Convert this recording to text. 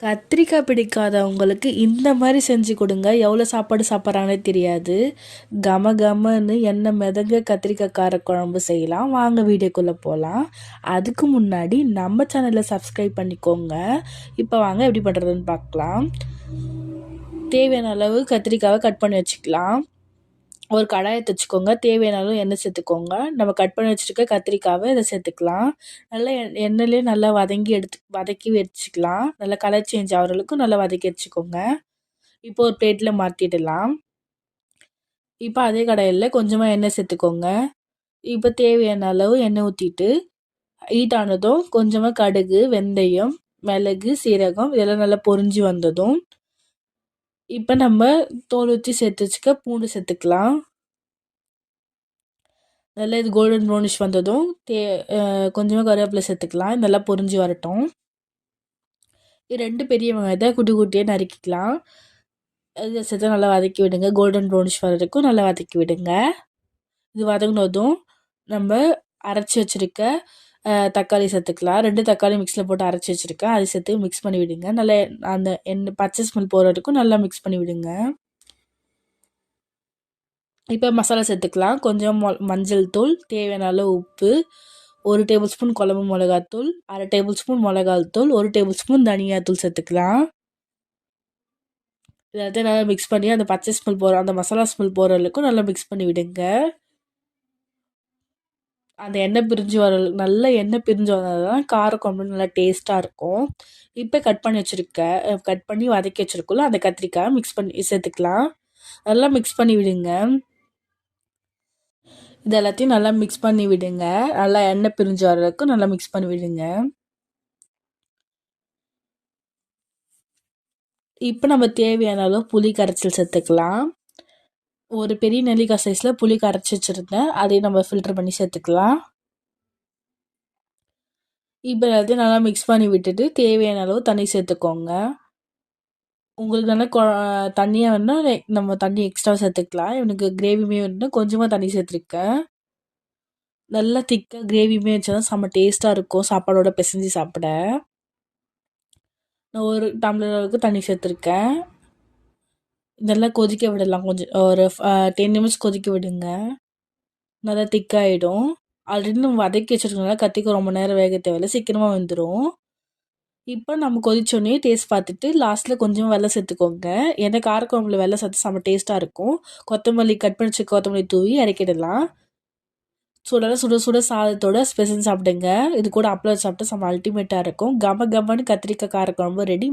கத்திரிக்காய் பிடிக்காதவங்களுக்கு இந்த மாதிரி செஞ்சு கொடுங்க. எவ்வளோ சாப்பாடு சாப்பிட்றாங்கன்னே தெரியாது. கம கமன்னு எண்ணெய் மிதங்க கத்திரிக்காய் காரக்குழம்பு செய்யலாம். வாங்க வீடியோக்குள்ளே போகலாம். அதுக்கு முன்னாடி நம்ம சேனலை சப்ஸ்கிரைப் பண்ணிக்கோங்க. இப்போ வாங்க எப்படி பண்ணுறதுன்னு பார்க்கலாம். தேவையான அளவு கத்திரிக்காவை கட் பண்ணி வச்சுக்கலாம். ஒரு கடாயை வச்சுக்கோங்க. தேவையான அளவு எண்ணெய் சேர்த்துக்கோங்க. நம்ம கட் பண்ணி வச்சுருக்க கத்திரிக்காவை இதை சேர்த்துக்கலாம். நல்லா எண்ணெயிலே நல்லா வதக்கி வச்சுக்கலாம். நல்லா கலர் சேஞ்ச் ஆகிற அளவுக்கு நல்லா வதக்கி வச்சுக்கோங்க. இப்போ ஒரு பிளேட்டில் மாற்றிடலாம். இப்போ அதே கடாயில் கொஞ்சமாக எண்ணெய் சேர்த்துக்கோங்க. இப்போ தேவையான அளவு எண்ணெய் ஊற்றிட்டு ஹீட் ஆனதும் கொஞ்சமாக கடுகு, வெந்தயம், மிளகு, சீரகம் இதெல்லாம் நல்லா பொரிஞ்சு வந்ததும் இப்போ நம்ம தோல் ஊற்றி சேர்த்து வச்சுக்க பூண்டு சேர்த்துக்கலாம். நல்லா இது கோல்டன் ப்ரௌனிஷ் வந்ததும் கொஞ்சமாக கருவேப்பிலை சேர்த்துக்கலாம். நல்லா பொரிஞ்சு வரட்டும். இது 2 பெரிய வெங்காயத்தை குட்டி குட்டியாக நறுக்கிக்கலாம். இதை சேர்த்து நல்லா வதக்கி விடுங்க. கோல்டன் ப்ரௌனிஷ் வர வரைக்கும் நல்லா வதக்கி விடுங்க. இது வதங்கினதும் நம்ம அரைச்சி வச்சுருக்க தக்காளி சேர்த்துக்கலாம். 2 தக்காளி மிக்ஸில் போட்டு அரைச்சி வச்சுருக்கேன். அதை சேர்த்து மிக்ஸ் பண்ணி விடுங்க. நல்லா அந்த பச்சை ஸ்மெல் போகிற வரைக்கும் நல்லா மிக்ஸ் பண்ணி விடுங்க. இப்போ மசாலா சேர்த்துக்கலாம். கொஞ்சம் மஞ்சள் தூள், தேவையான அளவு உப்பு, 1 டேபிள் ஸ்பூன் குழம்பு மிளகாத்தூள், 1/2 டேபிள் ஸ்பூன் மிளகாத்தூள், 1 டேபிள் ஸ்பூன் தனியாத்தூள் சேர்த்துக்கலாம். எல்லாத்தையும் நல்லா மிக்ஸ் பண்ணி அந்த பச்சை ஸ்மெல் போகிற அந்த மசாலா ஸ்மெல் போகிற அளவுக்கு நல்லா மிக்ஸ் பண்ணி விடுங்க. அந்த எண்ணெய் பிரிஞ்சு வர நல்லா எண்ணெய் பிரிஞ்சு வந்தால் தான் காரக்குழம்பு நல்லா டேஸ்ட்டாக இருக்கும். இப்போ கட் பண்ணி வதக்கி வச்சுருக்கோம்ல அந்த கத்திரிக்காய் மிக்ஸ் பண்ணி சேர்த்துக்கலாம். நல்லா மிக்ஸ் பண்ணி விடுங்க. இது எல்லாத்தையும் நல்லா மிக்ஸ் பண்ணி விடுங்க. நல்லா எண்ணெய் பிரிஞ்சு வர அளவுக்கு நல்லா மிக்ஸ் பண்ணி விடுங்க. இப்போ நம்ம தேவையான அளவு புளி கரைச்சல் சேர்த்துக்கலாம். ஒரு பெரிய நெல்லிக்காய் சைஸில் புளி கரைச்சி வச்சுருந்தேன். அதையும் நம்ம ஃபில்டர் பண்ணி சேர்த்துக்கலாம். இப்போ எல்லாத்தையும் நல்லா மிக்ஸ் பண்ணி விட்டுட்டு தேவையான அளவு தண்ணி சேர்த்துக்கோங்க. உங்களுக்கு நல்லா தண்ணியாக வேணுன்னா நம்ம தண்ணி எக்ஸ்ட்ரா சேர்த்துக்கலாம். எனக்கு கிரேவியுமே வேணுன்னா கொஞ்சமாக தண்ணி சேர்த்துருக்கேன். நல்லா திக்காக கிரேவியுமே வச்சா தான் செம்ம டேஸ்ட்டாக இருக்கும் சாப்பாடோட பிசைஞ்சு சாப்பிட. நான் 1 டம்ளர் அளவுக்கு தண்ணி சேர்த்துருக்கேன். இதெல்லாம் கொதிக்க விடலாம். கொஞ்சம் ஒரு 10 நிமிஷம் கொதிக்க விடுங்க. நல்லா திக்காகிடும். ஆல்ரெடி நம்ம வதக்கி வச்சுருக்கனால கத்திரிக்காய் ரொம்ப நேரம் வேக தேவையில்லை, சீக்கிரமாக வந்துடும். இப்போ நம்ம கொதிச்சோடனே டேஸ்ட் பார்த்துட்டு லாஸ்ட்டில் கொஞ்சம் வெல்லம் சேர்த்துக்கோங்க. ஏன்னா காரக்குழம்புல வெல்லம் சேர்த்து செம்ம டேஸ்ட்டாக இருக்கும். கொத்தமல்லி கட் பண்ணி வச்சு கொத்தமல்லி தூவி இறக்கிடலாம். சுட சுட சாதத்தோட ஸ்பெஷல் சாப்பிடுங்க. இது கூட அப்பளம் சாப்பிட்டா செம்ம அல்டிமேட்டாக இருக்கும். கம கமன்னு கத்திரிக்காய் காரக்குழம்பு ரெடி.